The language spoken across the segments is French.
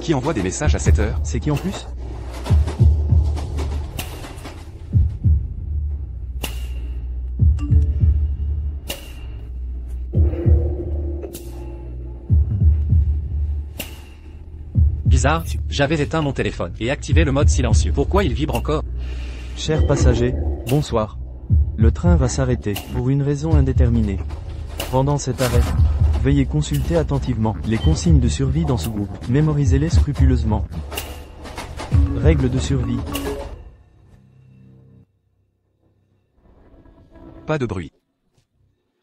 Qui envoie des messages à cette heure? C'est qui en plus? Bizarre, j'avais éteint mon téléphone et activé le mode silencieux. Pourquoi il vibre encore? Chers passagers, bonsoir. Le train va s'arrêter, pour une raison indéterminée. Pendant cet arrêt, veuillez consulter attentivement les consignes de survie dans ce groupe. Mémorisez-les scrupuleusement. Règles de survie. Pas de bruit.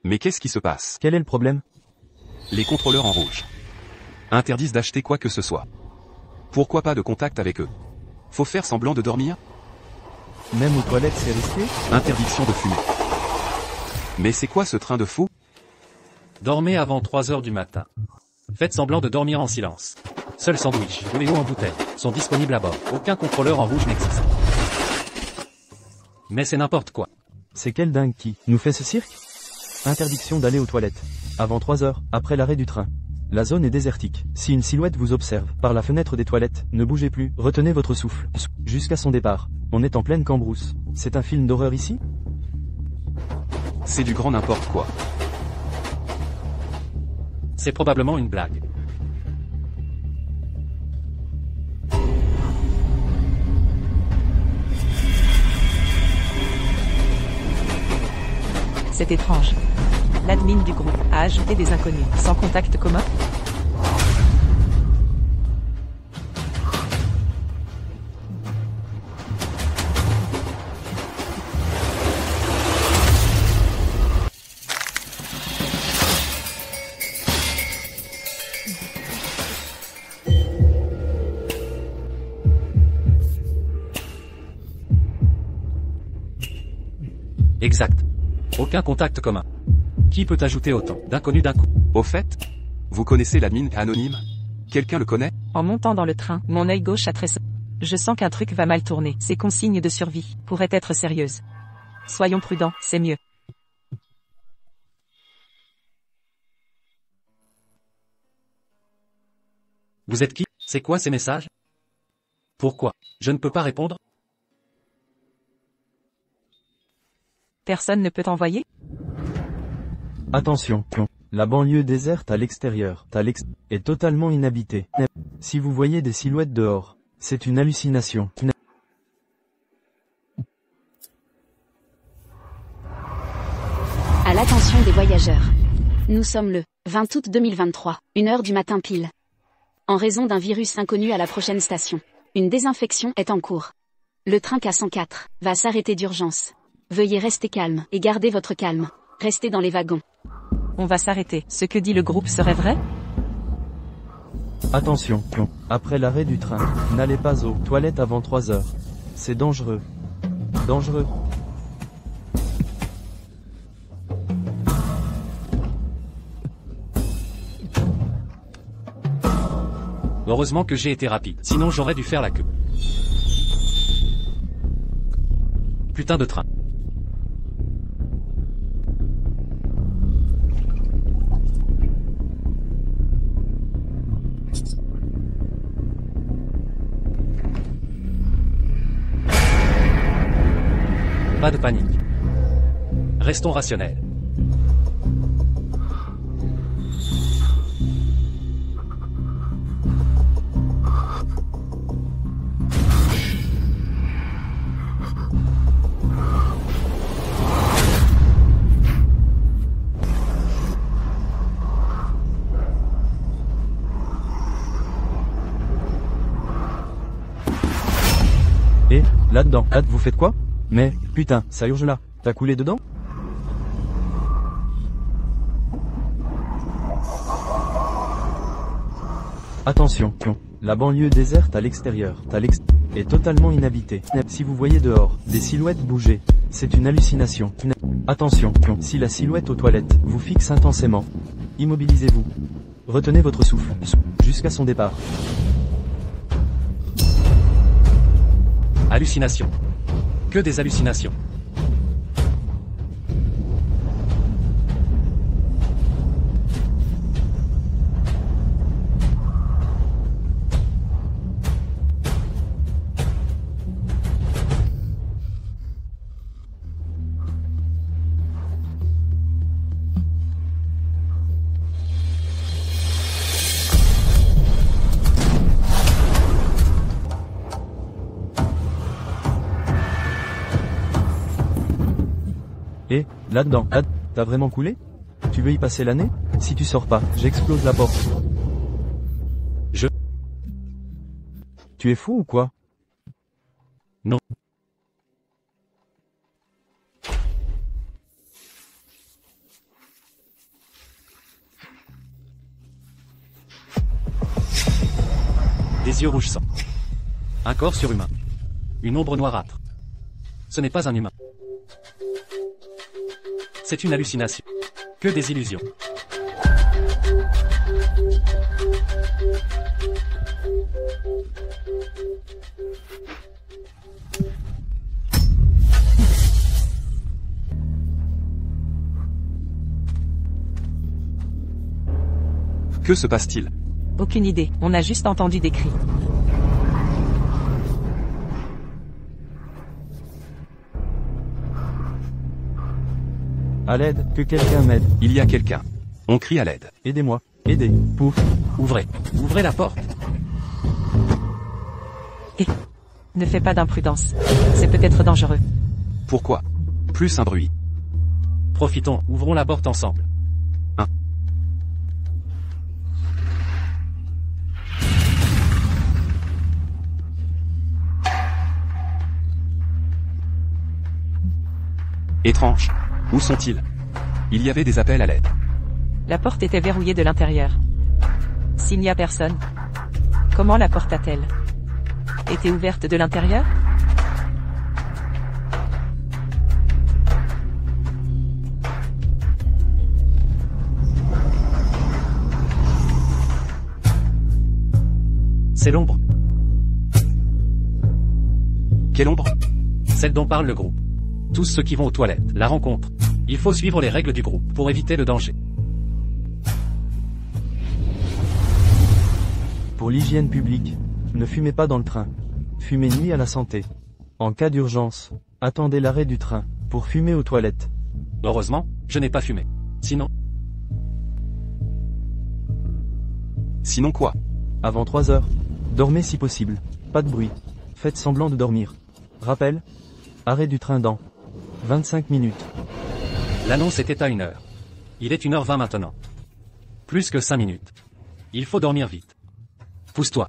Mais qu'est-ce qui se passe? Quel est le problème? Les contrôleurs en rouge interdisent d'acheter quoi que ce soit. Pourquoi pas de contact avec eux? Faut faire semblant de dormir? Même aux toilettes c'est risqué? Interdiction de fumer. Mais c'est quoi ce train de fou? Dormez avant 3 heures du matin. Faites semblant de dormir en silence. Seuls sandwichs ou les eaux en bouteille sont disponibles à bord. Aucun contrôleur en rouge n'existe. Mais c'est n'importe quoi. C'est quel dingue qui nous fait ce cirque? Interdiction d'aller aux toilettes. Avant 3 heures, après l'arrêt du train. La zone est désertique. Si une silhouette vous observe, par la fenêtre des toilettes, ne bougez plus, retenez votre souffle. Jusqu'à son départ. On est en pleine cambrousse. C'est un film d'horreur ici? C'est du grand n'importe quoi. C'est probablement une blague. C'est étrange. L'admin du groupe a ajouté des inconnus sans contact commun. Exact. Aucun contact commun. Qui peut ajouter autant d'inconnus d'un coup? Au fait, vous connaissez l'admin anonyme? Quelqu'un le connaît? En montant dans le train, mon œil gauche a tressé. Je sens qu'un truc va mal tourner. Ces consignes de survie pourraient être sérieuses. Soyons prudents, c'est mieux. Vous êtes qui? C'est quoi ces messages? Pourquoi? Je ne peux pas répondre? Personne ne peut envoyer? Attention, la banlieue déserte à l'extérieur, est totalement inhabitée. Si vous voyez des silhouettes dehors, c'est une hallucination. À l'attention des voyageurs. Nous sommes le 20 août 2023, 1h du matin pile. En raison d'un virus inconnu à la prochaine station, une désinfection est en cours. Le train K104 va s'arrêter d'urgence. Veuillez rester calme et gardez votre calme. Restez dans les wagons. On va s'arrêter. Ce que dit le groupe serait vrai? Attention, après l'arrêt du train, n'allez pas aux toilettes avant 3 heures. C'est dangereux. Dangereux. Heureusement que j'ai été rapide, sinon j'aurais dû faire la queue. Putain de train. Pas de panique. Restons rationnels. Et, là-dedans, vous faites quoi? Mais, putain, ça urge là. T'as coulé dedans? Attention, la banlieue déserte à l'extérieur, est totalement inhabitée. Si vous voyez dehors, des silhouettes bouger, c'est une hallucination. Attention, si la silhouette aux toilettes vous fixe intensément, immobilisez-vous. Retenez votre souffle, jusqu'à son départ. Hallucination. Que des hallucinations. Et, là-dedans, t'as vraiment coulé? Tu veux y passer l'année? Si tu sors pas, j'explose la porte. Tu es fou ou quoi? Non. Des yeux rouges sang. Un corps surhumain. Une ombre noirâtre. Ce n'est pas un humain. C'est une hallucination. Que des illusions. Que se passe-t-il? Aucune idée, on a juste entendu des cris. À l'aide, que quelqu'un m'aide. Il y a quelqu'un. On crie à l'aide. Aidez-moi. Aidez. Pouf. Ouvrez. Ouvrez la porte. Ne fais pas d'imprudence. C'est peut-être dangereux. Pourquoi? Plus un bruit. Profitons, ouvrons la porte ensemble. Étrange. Où sont-ils? Il y avait des appels à l'aide. La porte était verrouillée de l'intérieur. S'il n'y a personne, comment la porte a-t-elle été ouverte de l'intérieur? C'est l'ombre. Quelle ombre? Celle dont parle le groupe. Tous ceux qui vont aux toilettes, la rencontrent. Il faut suivre les règles du groupe pour éviter le danger. Pour l'hygiène publique, ne fumez pas dans le train. Fumer nuit à la santé. En cas d'urgence, attendez l'arrêt du train pour fumer aux toilettes. Heureusement, je n'ai pas fumé. Sinon, Sinon quoi? Avant 3 heures. Dormez si possible. Pas de bruit. Faites semblant de dormir. Rappel. Arrêt du train dans 25 minutes. l'annonce était à 1h. Il est 1h20 maintenant. Plus que 5 minutes. Il faut dormir vite. Pousse-toi.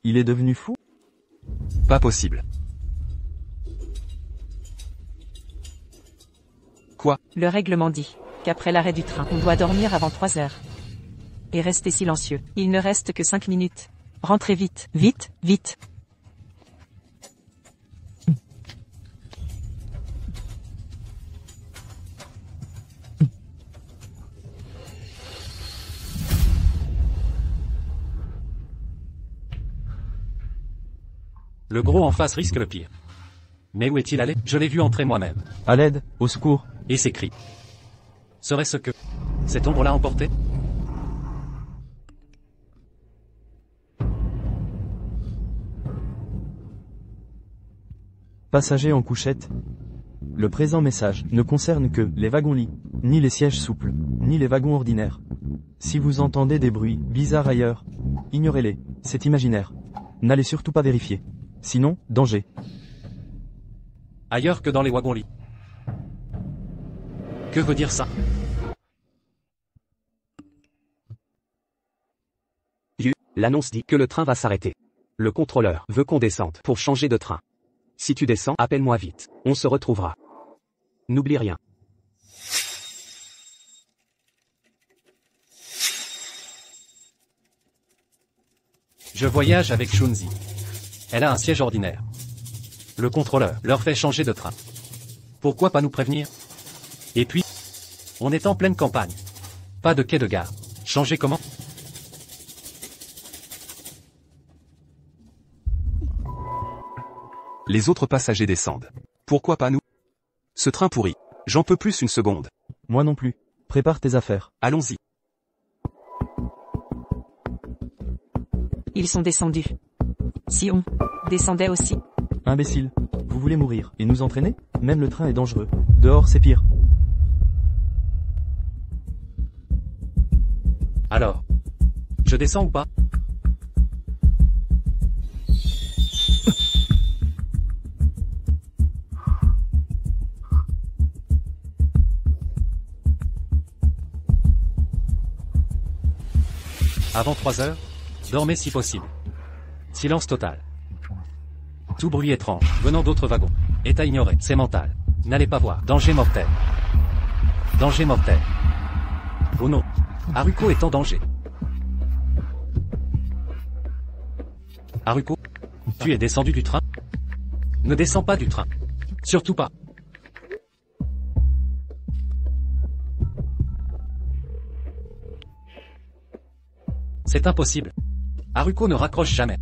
Il est devenu fou? Pas possible. Quoi? Le règlement dit qu'après l'arrêt du train, on doit dormir avant 3 heures. Et rester silencieux. Il ne reste que 5 minutes. Rentrez vite, vite, vite. Le gros en face risque le pire. Mais où est-il allé? Je l'ai vu entrer moi-même. À l'aide, au secours. Et ses cris. Serait-ce que cette ombre l'a emporté? Passagers en couchette. Le présent message ne concerne que les wagons-lits, ni les sièges souples, ni les wagons ordinaires. Si vous entendez des bruits bizarres ailleurs, ignorez-les, c'est imaginaire. N'allez surtout pas vérifier. Sinon, danger. Ailleurs que dans les wagons-lits. Que veut dire ça? L'annonce dit que le train va s'arrêter. Le contrôleur veut qu'on descende pour changer de train. Si tu descends, appelle-moi vite. On se retrouvera. N'oublie rien. Je voyage avec Shunzi. Elle a un siège ordinaire. Le contrôleur leur fait changer de train. Pourquoi pas nous prévenir? Et puis, on est en pleine campagne. Pas de quai de gare. Changer comment? Les autres passagers descendent. Pourquoi pas nous? Ce train pourri. J'en peux plus une seconde. Moi non plus. Prépare tes affaires. Allons-y. Ils sont descendus. Si on descendait aussi. Imbécile. Vous voulez mourir et nous entraîner? Même le train est dangereux. Dehors c'est pire. Alors, je descends ou pas? Avant 3 heures, dormez si possible. Silence total. Tout bruit étrange, venant d'autres wagons, est à ignorer, c'est mental. N'allez pas voir. Danger mortel. Danger mortel. Oh non. Haruko est en danger. Haruko, tu es descendu du train? Ne descends pas du train. Surtout pas. C'est impossible. Haruko ne raccroche jamais.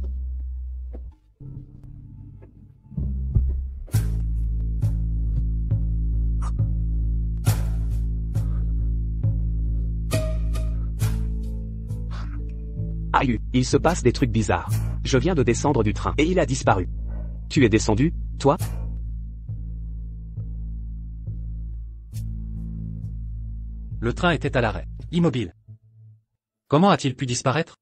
Aïe, il se passe des trucs bizarres. Je viens de descendre du train et il a disparu. Tu es descendu, toi? Le train était à l'arrêt, immobile. Comment a-t-il pu disparaître?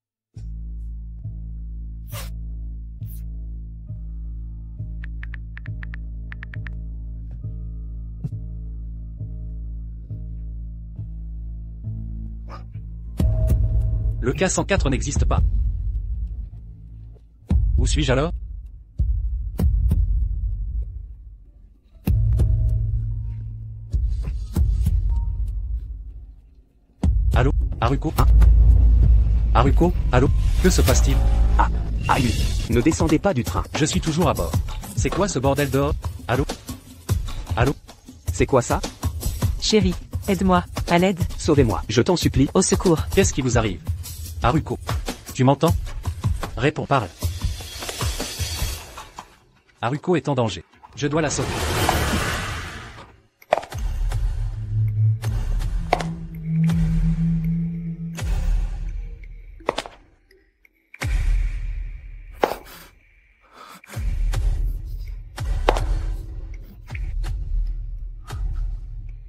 Le K104 n'existe pas. Où suis-je alors? Allô, Haruko? Haruko, allô? Que se passe-t-il? Ah, aïe, ne descendez pas du train. Je suis toujours à bord. C'est quoi ce bordel dehors? Allô? Allô? C'est quoi ça? Chérie, aide-moi, à l'aide, Sauvez-moi, je t'en supplie. au secours. Qu'est-ce qui vous arrive? Haruko, tu m'entends? Réponds, parle. Haruko est en danger. Je dois la sauver.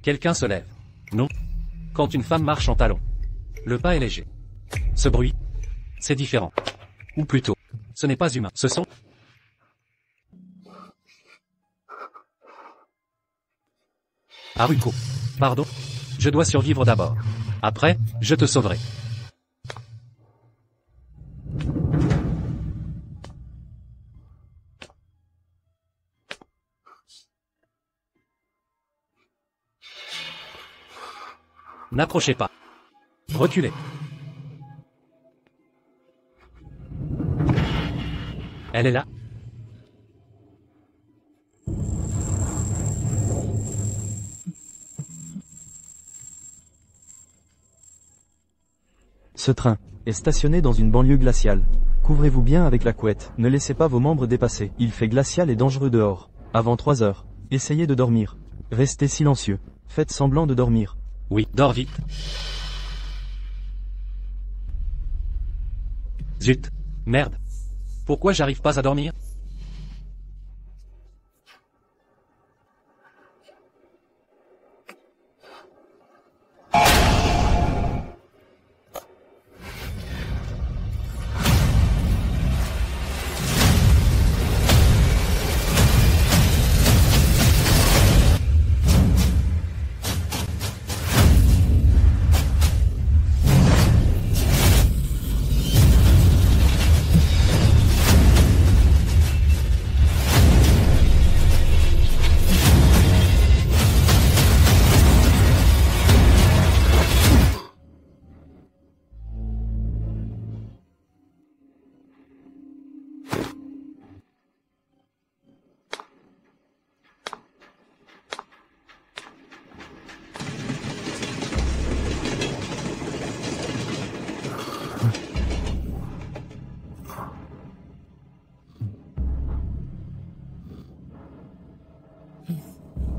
Quelqu'un se lève. Non. Quand une femme marche en talons. Le pas est léger. Ce bruit, c'est différent. Ou plutôt, ce n'est pas humain. Ce sont... Haruko. Pardon. Je dois survivre d'abord. Après, je te sauverai. N'approchez pas. Reculez. Elle est là. Ce train est stationné dans une banlieue glaciale. Couvrez-vous bien avec la couette, ne laissez pas vos membres dépasser. Il fait glacial et dangereux dehors. Avant 3 heures, essayez de dormir. Restez silencieux. Faites semblant de dormir. Oui, dors vite. Zut. Merde. Pourquoi j'arrive pas à dormir?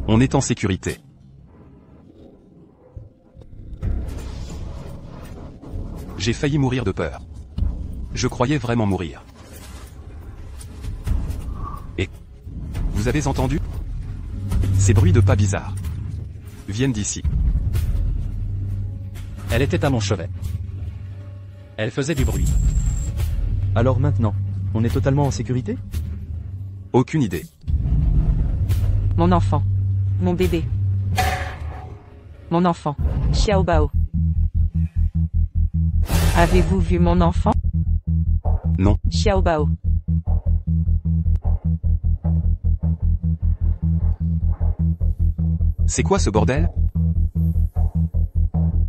On est en sécurité. J'ai failli mourir de peur. Je croyais vraiment mourir. Et vous avez entendu? Ces bruits de pas bizarres viennent d'ici. Elle était à mon chevet. Elle faisait du bruit. Alors maintenant, on est totalement en sécurité? Aucune idée. Mon enfant. Mon bébé. Mon enfant. Xiao Bao. Avez-vous vu mon enfant? Non. Xiao Bao. C'est quoi ce bordel?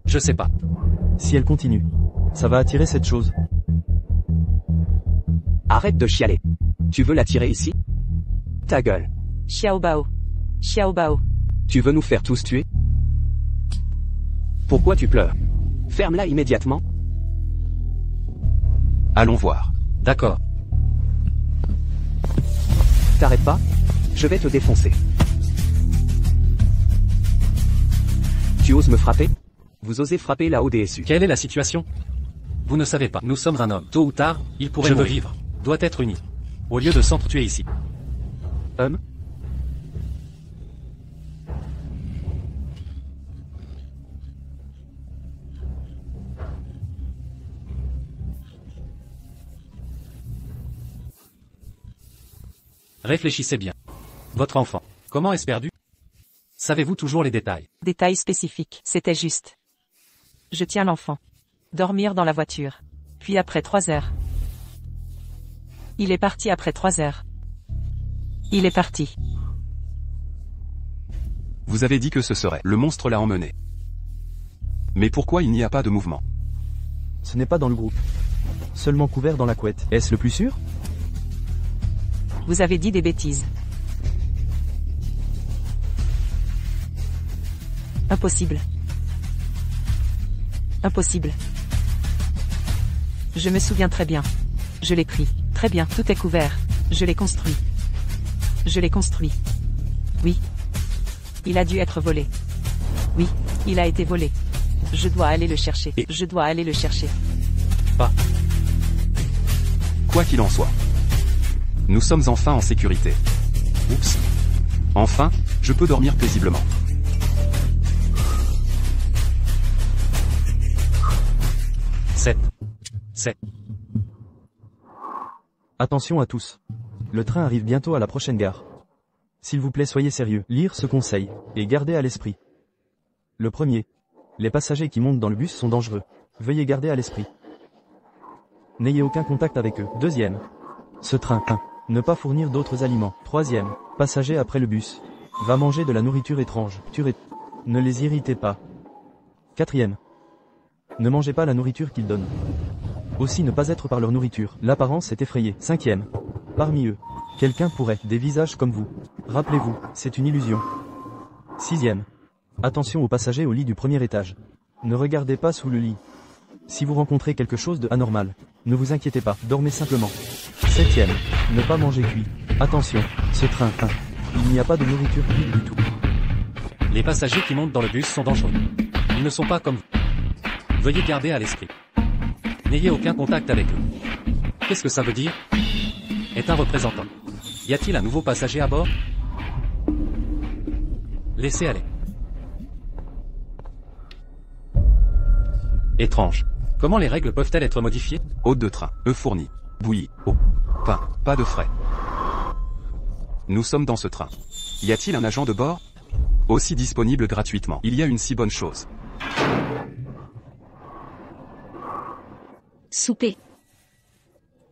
Je sais pas. Si elle continue, ça va attirer cette chose. Arrête de chialer. Tu veux la tirer ici? Ta gueule. Xiao Bao. Xiao Bao. Tu veux nous faire tous tuer? Pourquoi tu pleures? Ferme-la immédiatement. Allons voir. D'accord. T'arrêtes pas? Je vais te défoncer. Tu oses me frapper? Vous osez frapper la ODSU. Quelle est la situation? Vous ne savez pas. Nous sommes un homme. Tôt ou tard, il pourrait Je veux mourir. vivre. Doit être uni. Au lieu de s'entretuer ici. Réfléchissez bien. Votre enfant. Comment est-ce perdu? Savez-vous toujours les détails? Détails spécifiques. C'était juste. Je tiens l'enfant. Dormir dans la voiture. Puis après 3 heures. Il est parti après 3 heures. Il est parti. Vous avez dit que ce serait. Le monstre l'a emmené. Mais pourquoi il n'y a pas de mouvement? Ce n'est pas dans le groupe. Seulement couvert dans la couette. Est-ce le plus sûr? Vous avez dit des bêtises. Impossible. Impossible. Je me souviens très bien. Je l'ai pris. Très bien, tout est couvert. Je l'ai construit. Je l'ai construit. Oui. Il a dû être volé. Oui, il a été volé. Je dois aller le chercher. Je dois aller le chercher. Pas. Quoi qu'il en soit. Nous sommes enfin en sécurité. Oups. Enfin, je peux dormir paisiblement. C'est. Attention à tous. Le train arrive bientôt à la prochaine gare. S'il vous plaît, soyez sérieux. Lire ce conseil, et gardez à l'esprit. Le premier. Les passagers qui montent dans le bus sont dangereux. Veuillez garder à l'esprit. N'ayez aucun contact avec eux. Deuxième. Ce train. 1. Ne pas fournir d'autres aliments. Troisième. Passager après le bus. Va manger de la nourriture étrange. Ne les irritez pas. Quatrième. Ne mangez pas la nourriture qu'ils donnent. Aussi ne pas être par leur nourriture. L'apparence est effrayée. Cinquième. Parmi eux, quelqu'un pourrait, des visages comme vous. Rappelez-vous, c'est une illusion. Sixième. Attention aux passagers au lit du premier étage. Ne regardez pas sous le lit. Si vous rencontrez quelque chose de anormal, ne vous inquiétez pas, dormez simplement. Septième. Ne pas manger cuit. Attention, ce train, il n'y a pas de nourriture cuite du tout. Les passagers qui montent dans le bus sont dangereux. Ils ne sont pas comme vous. Veuillez garder à l'esprit. N'ayez aucun contact avec eux. Qu'est-ce que ça veut dire? Est un représentant. Y a-t-il un nouveau passager à bord? Laissez aller. Étrange. Comment les règles peuvent-elles être modifiées? Hôte de train, œufs fournis, bouillie, eau, pain, pas de frais. Nous sommes dans ce train. Y a-t-il un agent de bord? Aussi disponible gratuitement. Il y a une si bonne chose. Souper.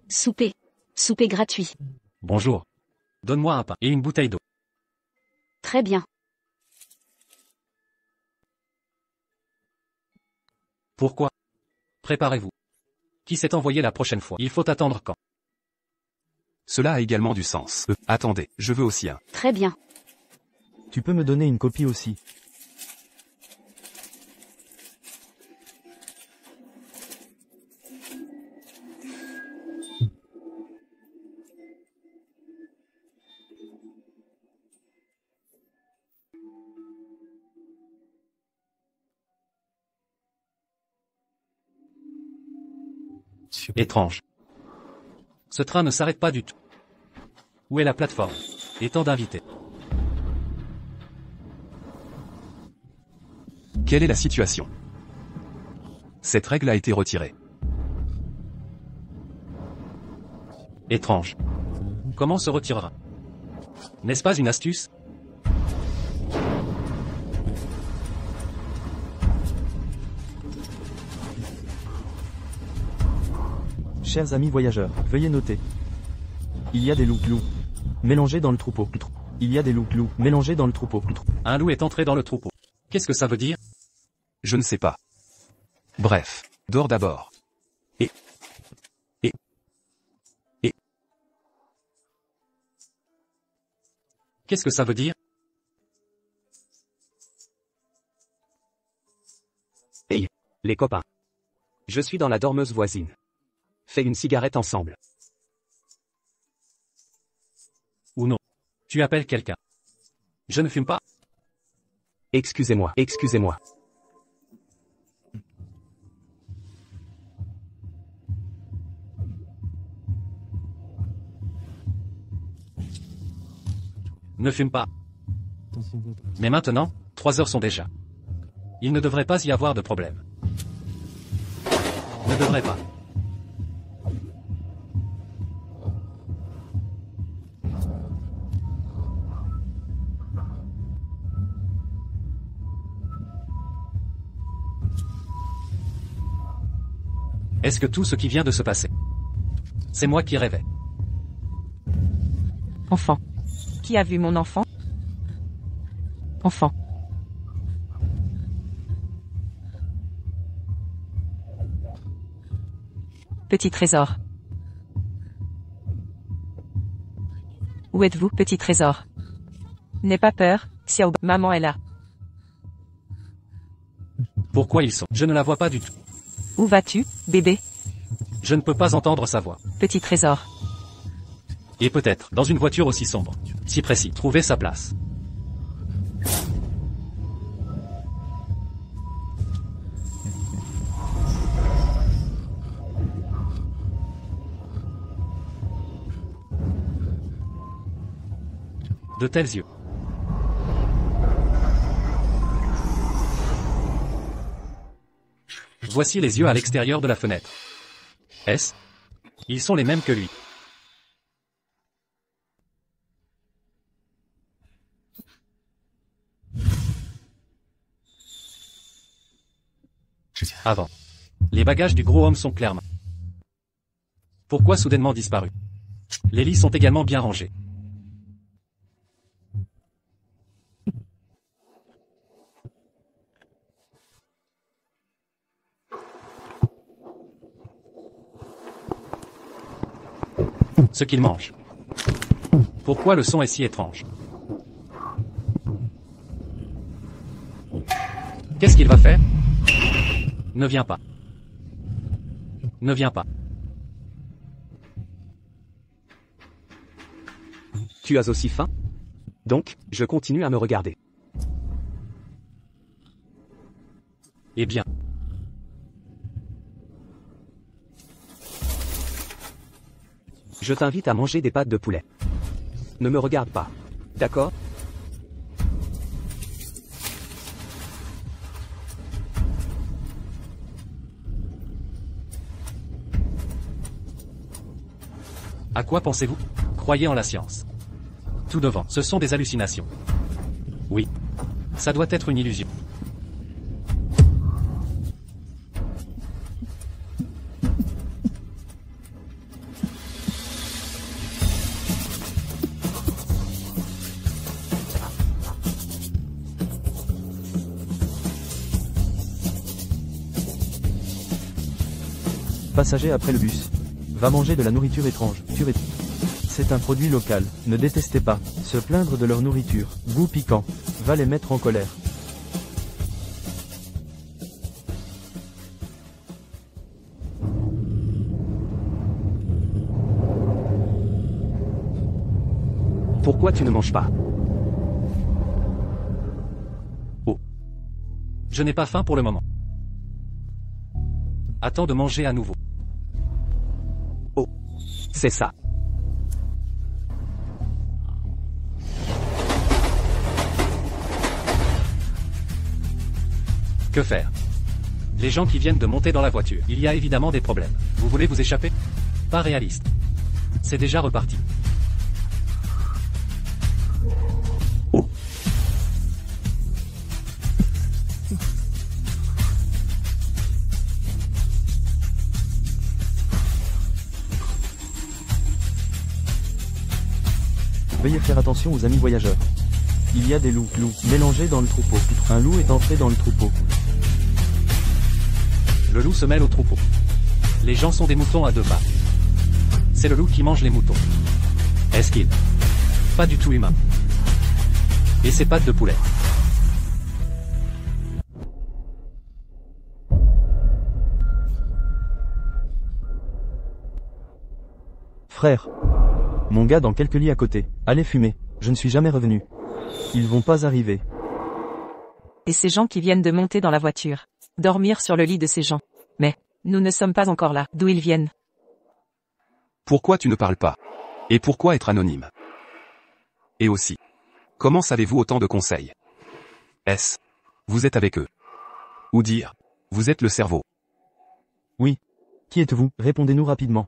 Souper. Souper gratuit. Bonjour. Donne-moi un pain et une bouteille d'eau. Très bien. Pourquoi? Préparez-vous. Qui s'est envoyé la prochaine fois? Il faut attendre quand? Cela a également du sens. Attendez, je veux aussi un. Très bien. Tu peux me donner une copie aussi. Étrange. Ce train ne s'arrête pas du tout. Où est la plateforme? Et tant d'invités. Quelle est la situation? Cette règle a été retirée. Étrange. Comment se retirera? N'est-ce pas une astuce? Chers amis voyageurs, veuillez noter. Il y a des loups mélangés dans le troupeau. Il y a des loups mélangés dans le troupeau. Un loup est entré dans le troupeau. Qu'est-ce que ça veut dire? Je ne sais pas. Bref, dors d'abord. Qu'est-ce que ça veut dire? Hey, les copains. Je suis dans la dormeuse voisine. Fais une cigarette ensemble. Ou non. Tu appelles quelqu'un. Je ne fume pas. Excusez-moi, excusez-moi. Ne fume pas. Mais maintenant, 3 heures sont déjà. Il ne devrait pas y avoir de problème. Ne devrait pas. Est-ce que tout ce qui vient de se passer, c'est moi qui rêvais? Enfant. Qui a vu mon enfant? Enfant. Petit trésor. Où êtes-vous, petit trésor? N'aie pas peur, Xiao. Maman est là. Pourquoi ils sont? Je ne la vois pas du tout. Où vas-tu, bébé? Je ne peux pas entendre sa voix. Petit trésor. Et peut-être, dans une voiture aussi sombre, si précis, trouver sa place. De tels yeux. Voici les yeux à l'extérieur de la fenêtre. Est-ce? Ils sont les mêmes que lui. Avant. Les bagages du gros homme sont clairement. Pourquoi soudainement disparus? Les lits sont également bien rangés. Ce qu'il mange. Pourquoi le son est si étrange? Qu'est-ce qu'il va faire? Ne viens pas. Ne viens pas. Tu as aussi faim? Donc, je continue à me regarder. Eh bien. Je t'invite à manger des pâtes de poulet. Ne me regarde pas. D'accord? À quoi pensez-vous? Croyez en la science. Tout devant, ce sont des hallucinations. Oui. Ça doit être une illusion. Passager après le bus. Va manger de la nourriture étrange. C'est un produit local. Ne détestez pas. Se plaindre de leur nourriture. Goût piquant. Va les mettre en colère. Pourquoi tu ne manges pas? Oh. Je n'ai pas faim pour le moment. Attends de manger à nouveau. Oh. C'est ça. Que faire? Les gens qui viennent de monter dans la voiture. Il y a évidemment des problèmes. Vous voulez vous échapper? Pas réaliste. C'est déjà reparti. Veuillez faire attention aux amis voyageurs. Il y a des loups mélangés dans le troupeau. Un loup est entré dans le troupeau. Le loup se mêle au troupeau. Les gens sont des moutons à deux pattes. C'est le loup qui mange les moutons. Est-ce qu'il? Pas du tout humain. Et ses pattes de poulet. Frère. Mon gars dans quelques lits à côté. Allez fumer. Je ne suis jamais revenu. Ils vont pas arriver. Et ces gens qui viennent de monter dans la voiture. Dormir sur le lit de ces gens. Mais, nous ne sommes pas encore là. D'où ils viennent? Pourquoi tu ne parles pas? Et pourquoi être anonyme? Et aussi, comment savez-vous autant de conseils? Est-ce vous êtes avec eux? Ou dire, vous êtes le cerveau? Oui. Qui êtes-vous? Répondez-nous rapidement.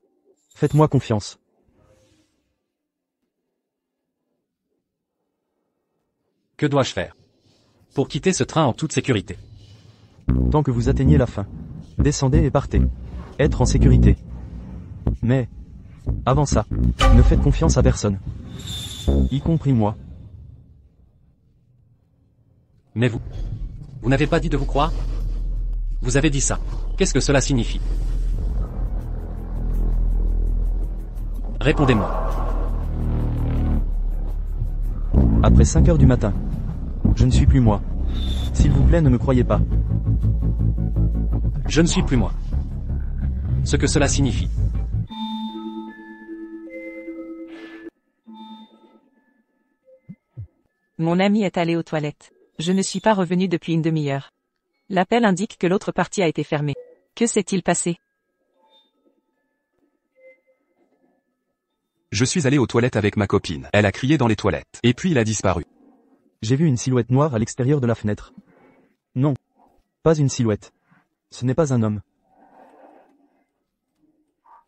Faites-moi confiance. Que dois-je faire pour quitter ce train en toute sécurité? Tant que vous atteignez la fin. Descendez et partez. Être en sécurité. Mais, avant ça, ne faites confiance à personne. Y compris moi. Mais vous n'avez pas dit de vous croire? Vous avez dit ça. Qu'est-ce que cela signifie? Répondez-moi. Après 5 heures du matin. Je ne suis plus moi. S'il vous plaît, ne me croyez pas. Je ne suis plus moi. Ce que cela signifie. Mon ami est allé aux toilettes. Je ne suis pas revenu depuis une demi-heure. L'appel indique que l'autre partie a été fermée. Que s'est-il passé? Je suis allé aux toilettes avec ma copine. Elle a crié dans les toilettes. Et puis il a disparu. J'ai vu une silhouette noire à l'extérieur de la fenêtre. Non. Pas une silhouette. Ce n'est pas un homme.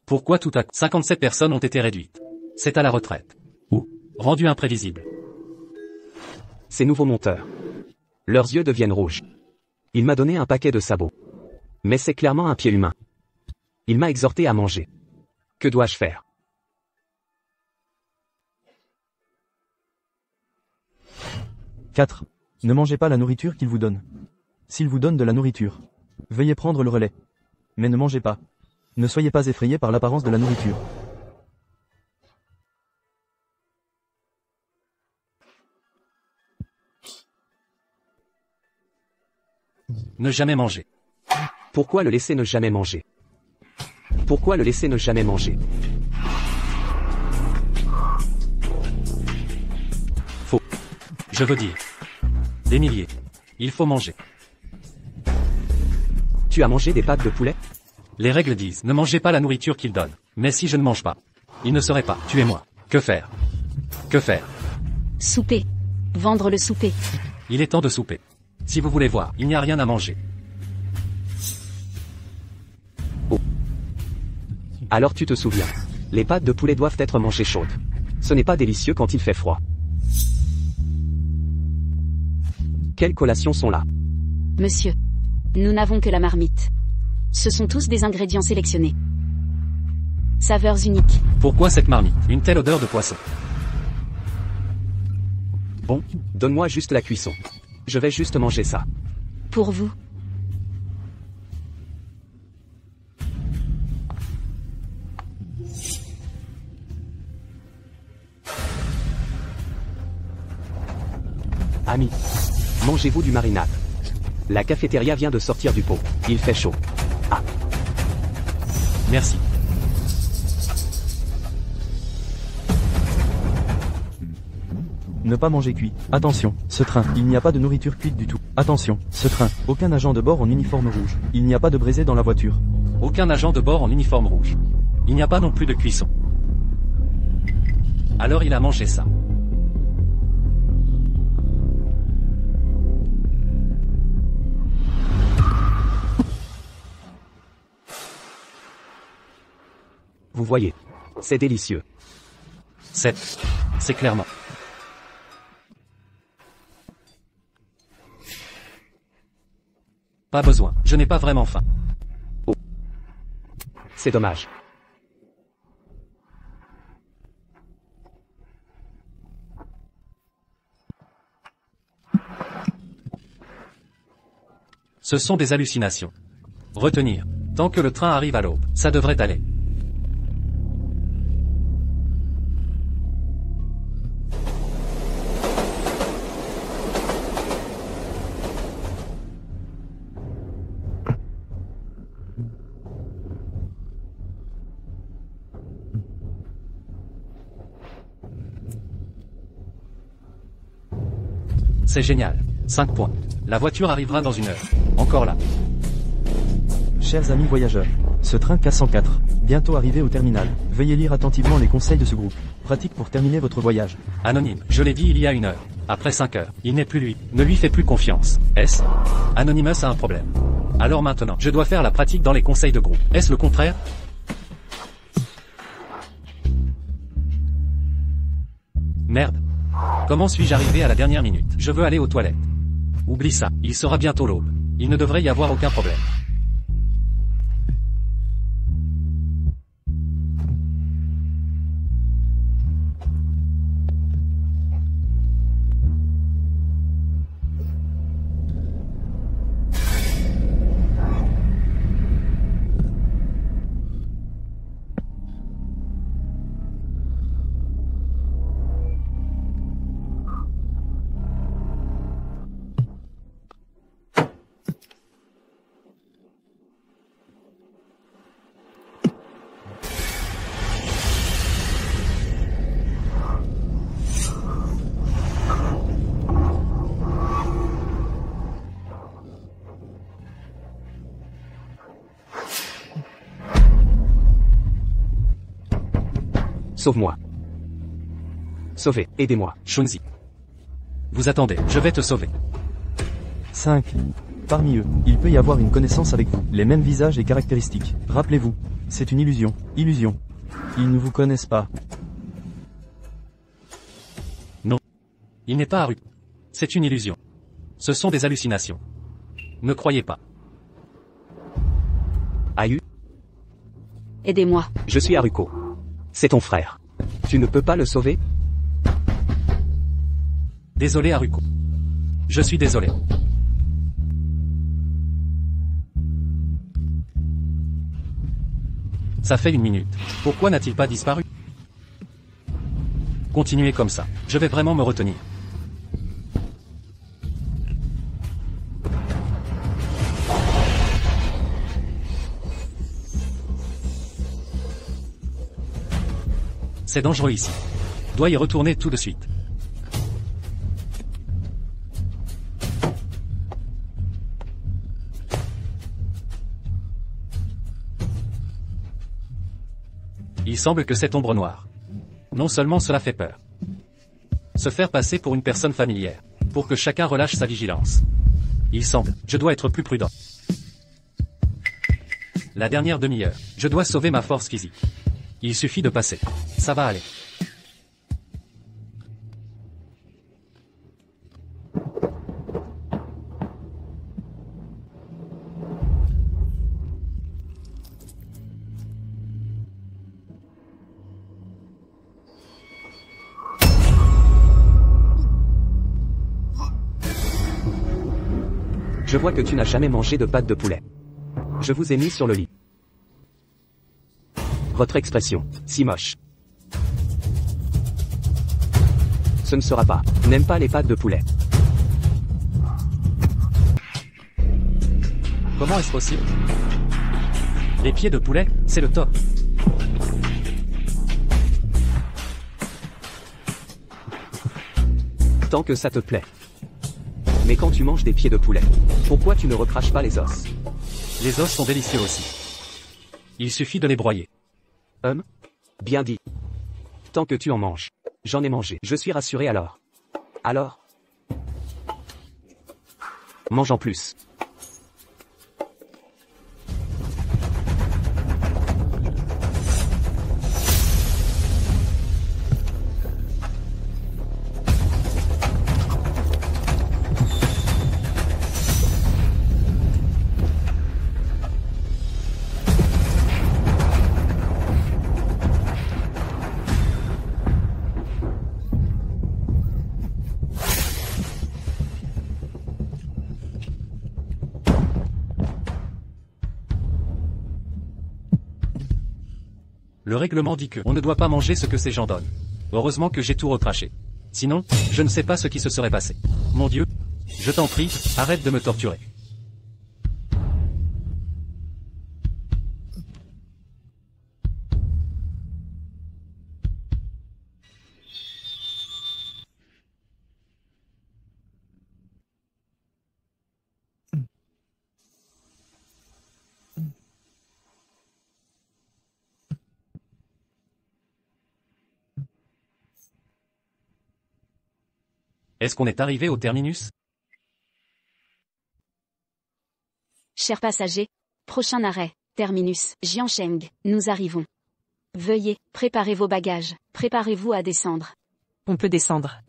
Pourquoi tout à 57 personnes ont été réduites? C'est à la retraite. Ou rendu imprévisible. Ces nouveaux monteurs. Leurs yeux deviennent rouges. Il m'a donné un paquet de sabots. Mais c'est clairement un pied humain. Il m'a exhorté à manger. Que dois-je faire? « 4. Ne mangez pas la nourriture qu'il vous donne. S'il vous donne de la nourriture, veuillez prendre le relais. Mais ne mangez pas. Ne soyez pas effrayés par l'apparence de la nourriture. Ne jamais manger. Pourquoi le laisser ne jamais manger? Pourquoi le laisser ne jamais manger? Faux. Je veux dire. Des milliers. Il faut manger. Tu as mangé des pâtes de poulet? Les règles disent, ne mangez pas la nourriture qu'il donne. Mais si je ne mange pas, il ne serait pas. Tuez-moi. Que faire? Que faire? Souper. Vendre le souper. Il est temps de souper. Si vous voulez voir, il n'y a rien à manger. Oh. Alors tu te souviens. Les pâtes de poulet doivent être mangées chaudes. Ce n'est pas délicieux quand il fait froid. Quelles collations sont là? Monsieur. Nous n'avons que la marmite. Ce sont tous des ingrédients sélectionnés. Saveurs uniques. Pourquoi cette marmite? Une telle odeur de poisson. Bon, donne-moi juste la cuisson. Je vais juste manger ça. Pour vous. Amis, mangez-vous du marinade. La cafétéria vient de sortir du pot. Il fait chaud. Ah. Merci. Ne pas manger cuit. Attention, ce train, il n'y a pas de nourriture cuite du tout. Attention, ce train, aucun agent de bord en uniforme rouge. Il n'y a pas de braisé dans la voiture. Aucun agent de bord en uniforme rouge. Il n'y a pas non plus de cuisson. Alors il a mangé ça. Vous voyez. C'est délicieux. C'est clairement. Pas besoin, je n'ai pas vraiment faim. C'est dommage. Ce sont des hallucinations. Retenir. Tant que le train arrive à l'aube, ça devrait aller. C'est génial. 5 points. La voiture arrivera dans 1 heure. Encore là. Chers amis voyageurs, ce train K104, bientôt arrivé au terminal, veuillez lire attentivement les conseils de ce groupe. Pratique pour terminer votre voyage. Anonyme, je l'ai dit il y a 1 heure. Après 5 heures, il n'est plus lui. Ne lui fais plus confiance. Est-ce Anonymous a un problème. Alors maintenant, je dois faire la pratique dans les conseils de groupe. Est-ce le contraire? Merde. Comment suis-je arrivé à la dernière minute? Je veux aller aux toilettes. Oublie ça, il sera bientôt l'aube. Il ne devrait y avoir aucun problème. Sauve-moi. Sauvez, aidez-moi. Shunzi. Vous attendez, je vais te sauver. 5. Parmi eux, il peut y avoir une connaissance avec vous. Les mêmes visages et caractéristiques. Rappelez-vous, c'est une illusion. Illusion. Ils ne vous connaissent pas. Non. Il n'est pas à rue. C'est une illusion. Ce sont des hallucinations. Ne croyez pas. Ayu, Aidez-moi. je suis Haruko. C'est ton frère. Tu ne peux pas le sauver? Désolé Haruko. Je suis désolé. Ça fait 1 minute. Pourquoi n'a-t-il pas disparu? Continuez comme ça. Je vais vraiment me retenir. C'est dangereux ici. Dois y retourner tout de suite. Il semble que cette ombre noire. Non seulement cela fait peur. Se faire passer pour une personne familière. Pour que chacun relâche sa vigilance. Il semble, je dois être plus prudent. La dernière demi-heure, je dois sauver ma force physique. Il suffit de passer. Ça va aller. Je vois que tu n'as jamais mangé de pâte de poulet. Je vous ai mis sur le lit. Votre expression, si moche. Ce ne sera pas. N'aime pas les pâtes de poulet. Comment est-ce possible? Les pieds de poulet, c'est le top. Tant que ça te plaît. Mais quand tu manges des pieds de poulet, pourquoi tu ne recraches pas les os? Les os sont délicieux aussi. Il suffit de les broyer. Bien dit. Tant que tu en manges. J'en ai mangé. Je suis rassuré alors. Alors? Mange en plus. Le règlement dit que on ne doit pas manger ce que ces gens donnent. Heureusement que j'ai tout recraché. Sinon, je ne sais pas ce qui se serait passé. Mon Dieu. Je t'en prie, arrête de me torturer. Est-ce qu'on est arrivé au terminus? Chers passagers, prochain arrêt, terminus, Jiangsheng, nous arrivons. Veuillez, préparer vos bagages, préparez-vous à descendre. On peut descendre.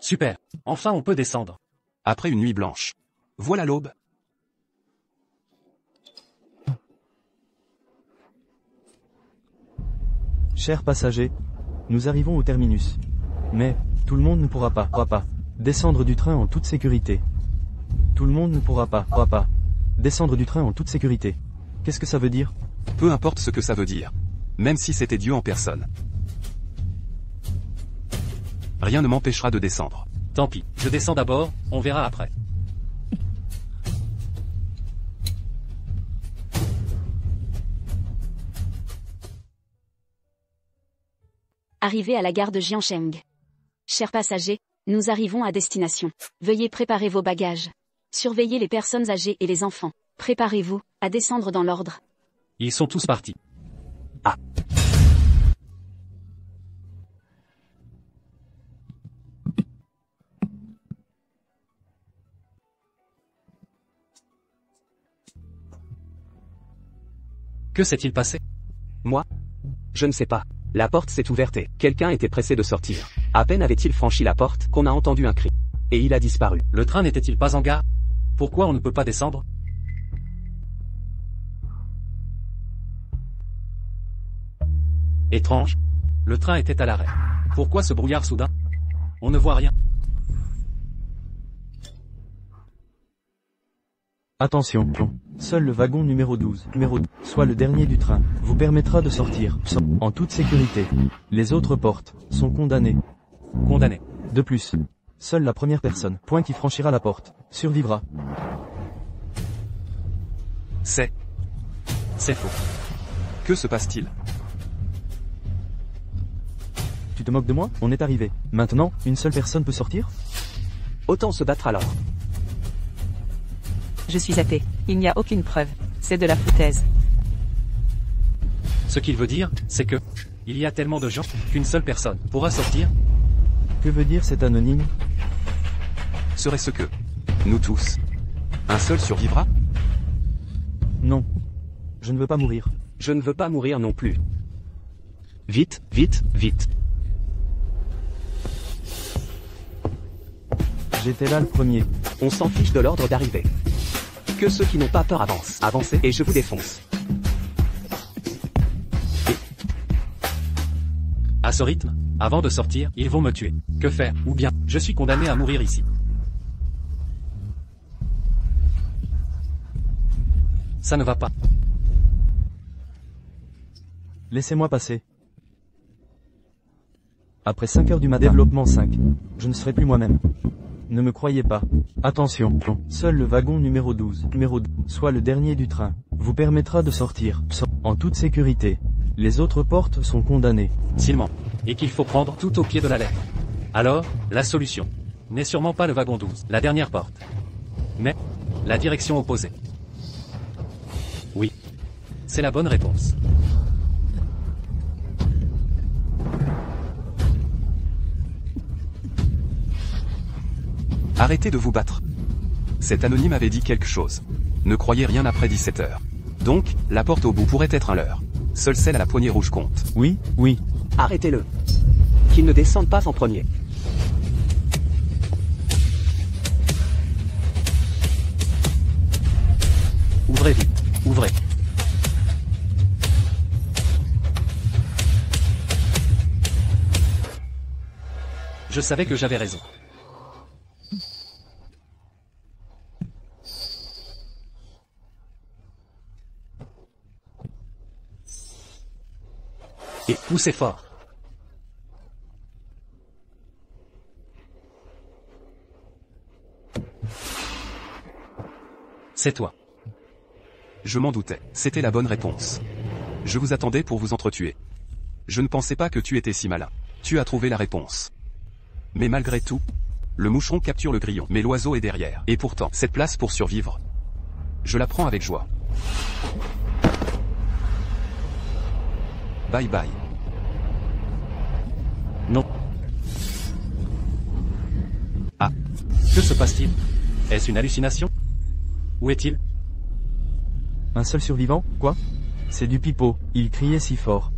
Super. Enfin on peut descendre. Après une nuit blanche. Voilà l'aube. Chers passagers, nous arrivons au terminus. Mais, tout le monde ne pourra pas descendre du train en toute sécurité. Tout le monde ne pourra pas descendre du train en toute sécurité. Qu'est-ce que ça veut dire? Peu importe ce que ça veut dire. Même si c'était Dieu en personne. Rien ne m'empêchera de descendre. Tant pis, je descends d'abord, on verra après. Arrivé à la gare de Jiangsheng. Chers passagers, nous arrivons à destination. Veuillez préparer vos bagages. Surveillez les personnes âgées et les enfants. Préparez-vous à descendre dans l'ordre. Ils sont tous partis. Que s'est-il passé? Moi? Je ne sais pas. La porte s'est ouverte et quelqu'un était pressé de sortir. À peine avait-il franchi la porte qu'on a entendu un cri. Et il a disparu. Le train n'était-il pas en gare? Pourquoi on ne peut pas descendre? Étrange. Le train était à l'arrêt. Pourquoi ce brouillard soudain? On ne voit rien. Attention, seul le wagon numéro 12, soit le dernier du train, vous permettra de sortir, en toute sécurité. Les autres portes, sont condamnées. Condamné. De plus, seule la première personne, qui franchira la porte, survivra. C'est faux. Que se passe-t-il? Tu te moques de moi? On est arrivé. Maintenant, une seule personne peut sortir? Autant se battre alors. Je suis athée. Il n'y a aucune preuve. C'est de la foutaise. Ce qu'il veut dire, c'est que, il y a tellement de gens, qu'une seule personne pourra sortir. Que veut dire cet anonyme? Serait-ce que nous tous, un seul survivra? Non. Je ne veux pas mourir. Je ne veux pas mourir non plus. Vite, vite, vite. J'étais là le premier. On s'en fiche de l'ordre d'arrivée. Que ceux qui n'ont pas peur avancent. Avancez et je vous défonce. À ce rythme, avant de sortir, ils vont me tuer. Que faire? Ou bien, je suis condamné à mourir ici. Ça ne va pas. Laissez-moi passer. Après 5 heures du matin, développement 5. Je ne serai plus moi-même. Ne me croyez pas. Attention, seul le wagon numéro 12, soit le dernier du train, vous permettra de sortir, en toute sécurité. Les autres portes sont condamnées. S'il ment, et qu'il faut prendre tout au pied de la lettre. Alors, la solution n'est sûrement pas le wagon 12, la dernière porte. Mais, la direction opposée. Oui. C'est la bonne réponse. Arrêtez de vous battre. Cet anonyme avait dit quelque chose. Ne croyez rien après 17 heures. Donc, la porte au bout pourrait être un leurre. Seule celle à la poignée rouge compte. Oui, oui. Arrêtez-le. Qu'il ne descende pas en premier. Ouvrez vite. Ouvrez. Je savais que j'avais raison. Et poussez fort. C'est toi. Je m'en doutais, c'était la bonne réponse. Je vous attendais pour vous entretuer. Je ne pensais pas que tu étais si malin. Tu as trouvé la réponse. Mais malgré tout, le moucheron capture le grillon, mais l'oiseau est derrière. Et pourtant, cette place pour survivre, je la prends avec joie. Bye bye. Non. Ah. Que se passe-t-il? Est-ce une hallucination? Où est-il? Un seul survivant, quoi? C'est du pipeau, il criait si fort.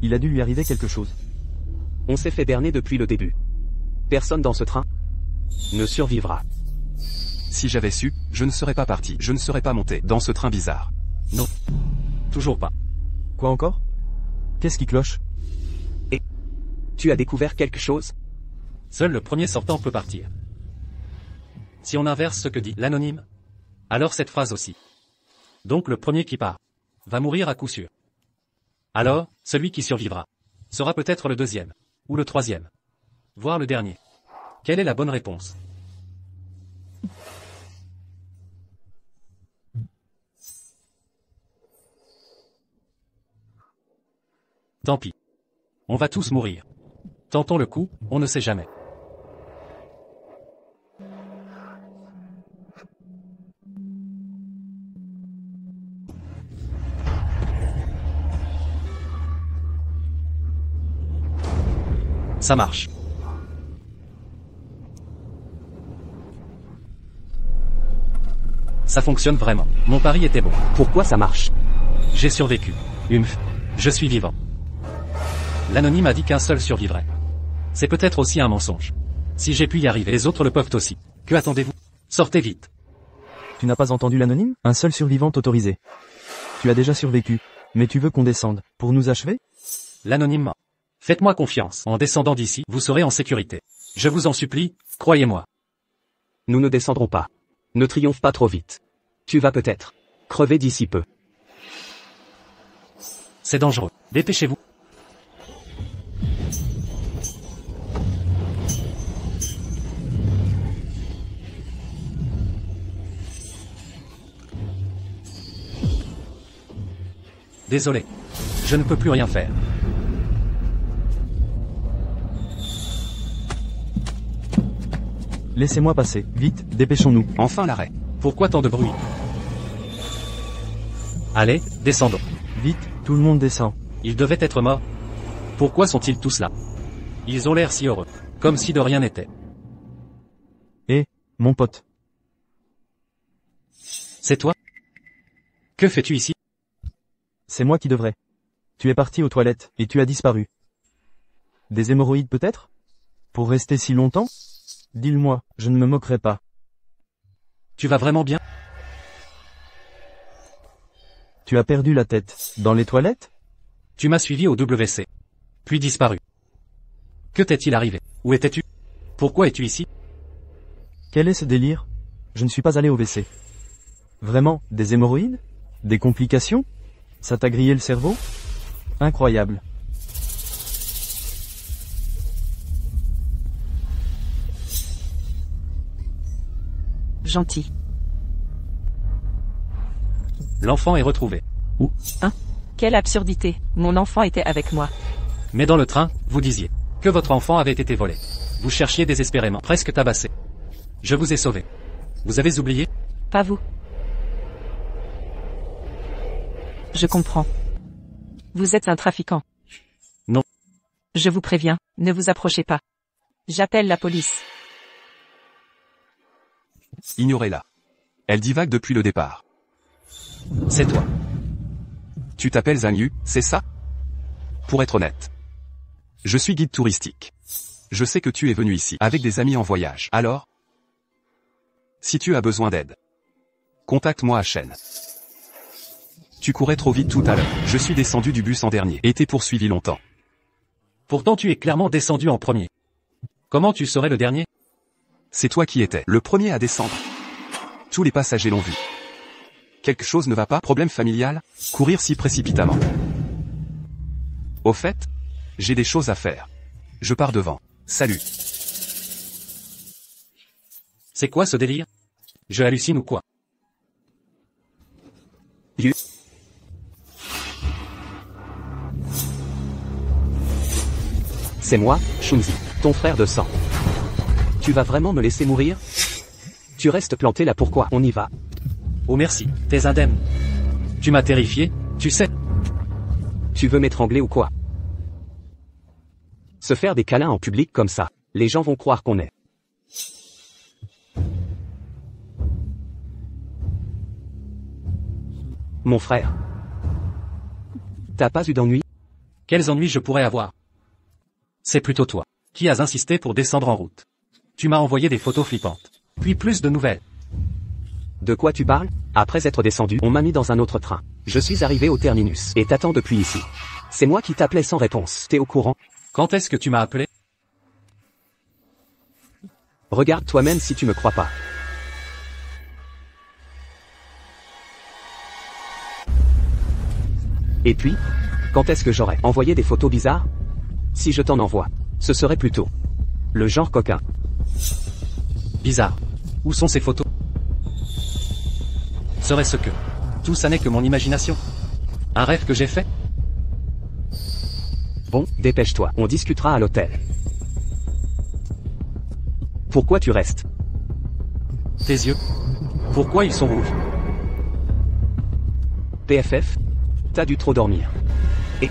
Il a dû lui arriver quelque chose. On s'est fait berner depuis le début. Personne dans ce train ne survivra. Si j'avais su, je ne serais pas parti, je ne serais pas monté dans ce train bizarre. Non. Toujours pas. Quoi encore? Qu'est-ce qui cloche? Tu as découvert quelque chose? Seul le premier sortant peut partir. Si on inverse ce que dit l'anonyme, alors cette phrase aussi. Donc le premier qui part va mourir à coup sûr. Alors, celui qui survivra sera peut-être le deuxième, ou le troisième, voire le dernier. Quelle est la bonne réponse? Tant pis. On va tous mourir. Tentons le coup, on ne sait jamais. Ça marche. Ça fonctionne vraiment. Mon pari était bon. Pourquoi ça marche? J'ai survécu. Je suis vivant. L'anonyme a dit qu'un seul survivrait. C'est peut-être aussi un mensonge. Si j'ai pu y arriver, les autres le peuvent aussi. Que attendez-vous? Sortez vite. Tu n'as pas entendu l'anonyme? Un seul survivant autorisé. Tu as déjà survécu, mais tu veux qu'on descende, pour nous achever? L'anonyme ment. Faites-moi confiance. En descendant d'ici, vous serez en sécurité. Je vous en supplie, croyez-moi. Nous ne descendrons pas. Ne triomphe pas trop vite. Tu vas peut-être crever d'ici peu. C'est dangereux. Dépêchez-vous. Désolé. Je ne peux plus rien faire. Laissez-moi passer, vite, dépêchons-nous. Enfin l'arrêt. Pourquoi tant de bruit? Allez, descendons. Vite, tout le monde descend. Ils devaient être morts. Pourquoi sont-ils tous là? Ils ont l'air si heureux. Comme si de rien n'était. Mon pote. C'est toi? Que fais-tu ici? C'est moi qui devrais. Tu es parti aux toilettes, et tu as disparu. Des hémorroïdes peut-être? Pour rester si longtemps? Dis-le-moi, je ne me moquerai pas. Tu vas vraiment bien? Tu as perdu la tête. Dans les toilettes? Tu m'as suivi au WC. Puis disparu. Que t'est-il arrivé? Où étais-tu? Pourquoi es-tu ici? Quel est ce délire? Je ne suis pas allé au WC. Vraiment, des hémorroïdes? Des complications? Ça t'a grillé le cerveau? Incroyable. Gentil. L'enfant est retrouvé. Où? Quelle absurdité. Mon enfant était avec moi. Mais dans le train, vous disiez que votre enfant avait été volé. Vous cherchiez désespérément, presque tabassé. Je vous ai sauvé. Vous avez oublié? Pas vous. Je comprends. Vous êtes un trafiquant. Non. Je vous préviens, ne vous approchez pas. J'appelle la police. Ignorez-la. Elle divague depuis le départ. C'est toi. Tu t'appelles Zhang, c'est ça? Pour être honnête. Je suis guide touristique. Je sais que tu es venu ici avec des amis en voyage. Alors? Si tu as besoin d'aide, contacte-moi à Shen. Tu courais trop vite tout à l'heure. Je suis descendu du bus en dernier et t'ai poursuivi longtemps. Pourtant tu es clairement descendu en premier. Comment tu serais le dernier? C'est toi qui étais le premier à descendre. Tous les passagers l'ont vu. Quelque chose ne va pas? Problème familial? Courir si précipitamment. Au fait, j'ai des choses à faire. Je pars devant. Salut. C'est quoi ce délire? Je hallucine ou quoi? C'est moi, Shunzi, ton frère de sang. Tu vas vraiment me laisser mourir? Tu restes planté là, pourquoi? On y va. Oh merci, t'es indemne. Tu m'as terrifié, tu sais. Tu veux m'étrangler ou quoi? Se faire des câlins en public comme ça, les gens vont croire qu'on est. Mon frère. T'as pas eu d'ennui? Quels ennuis je pourrais avoir? C'est plutôt toi qui as insisté pour descendre en route. Tu m'as envoyé des photos flippantes. Puis plus de nouvelles. De quoi tu parles? Après être descendu, on m'a mis dans un autre train. Je suis arrivé au terminus et t'attends depuis ici. C'est moi qui t'appelais sans réponse. T'es au courant? Quand est-ce que tu m'as appelé? Regarde toi-même si tu me crois pas. Et puis, quand est-ce que j'aurais envoyé des photos bizarres? Si je t'en envoie, ce serait plutôt le genre coquin. Bizarre. Où sont ces photos? Serait-ce que tout ça n'est que mon imagination? Un rêve que j'ai fait? Bon, dépêche-toi, on discutera à l'hôtel. Pourquoi tu restes? Tes yeux? Pourquoi ils sont rouges? PFF? T'as dû trop dormir. Et...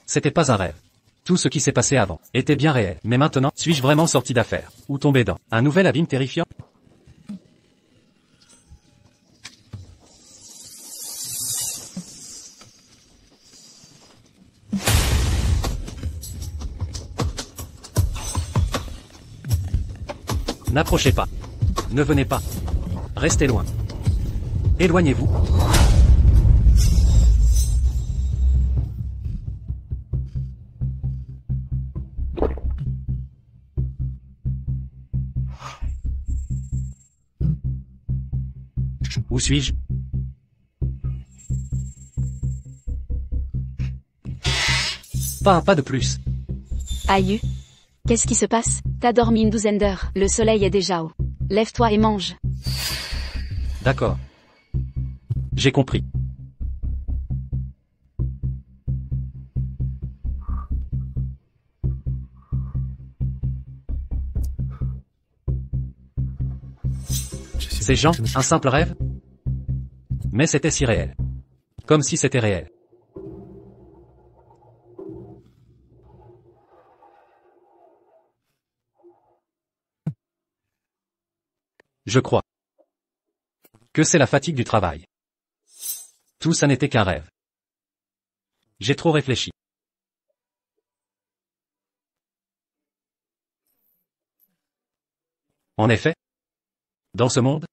C'était pas un rêve. Tout ce qui s'est passé avant était bien réel. Mais maintenant, suis-je vraiment sorti d'affaire? Ou tombé dans un nouvel abîme terrifiant? N'approchez pas. Ne venez pas. Restez loin. Éloignez-vous. Où suis-je? Pas un pas de plus. Aïe. Qu'est-ce qui se passe? T'as dormi une douzaine d'heures, le soleil est déjà haut. Lève-toi et mange. D'accord. J'ai compris. Ces gens, un simple rêve? Mais c'était si réel. Comme si c'était réel. Je crois que c'est la fatigue du travail. Tout ça n'était qu'un rêve. J'ai trop réfléchi. En effet, dans ce monde,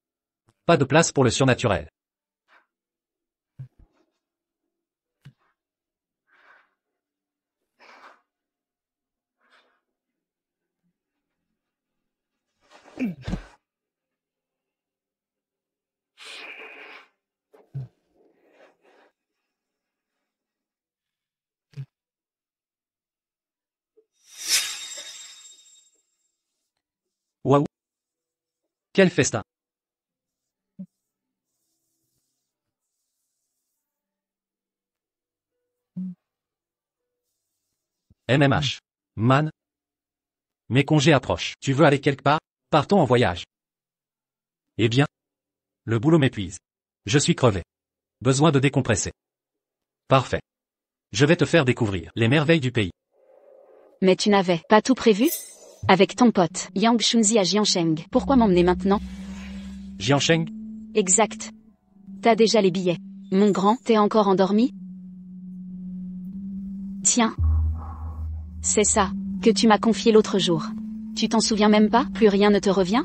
pas de place pour le surnaturel. Waouh! Quel festin! MMH. Man. Mes congés approchent. Tu veux aller quelque part? Partons en voyage. Eh bien, le boulot m'épuise. Je suis crevé. Besoin de décompresser. Parfait. Je vais te faire découvrir les merveilles du pays. Mais tu n'avais pas tout prévu? Avec ton pote, Yang Shunzi à Jiancheng, pourquoi m'emmener maintenant? Jiancheng? Exact. T'as déjà les billets. Mon grand, t'es encore endormi? Tiens. C'est ça, que tu m'as confié l'autre jour. Tu t'en souviens même pas? Plus rien ne te revient?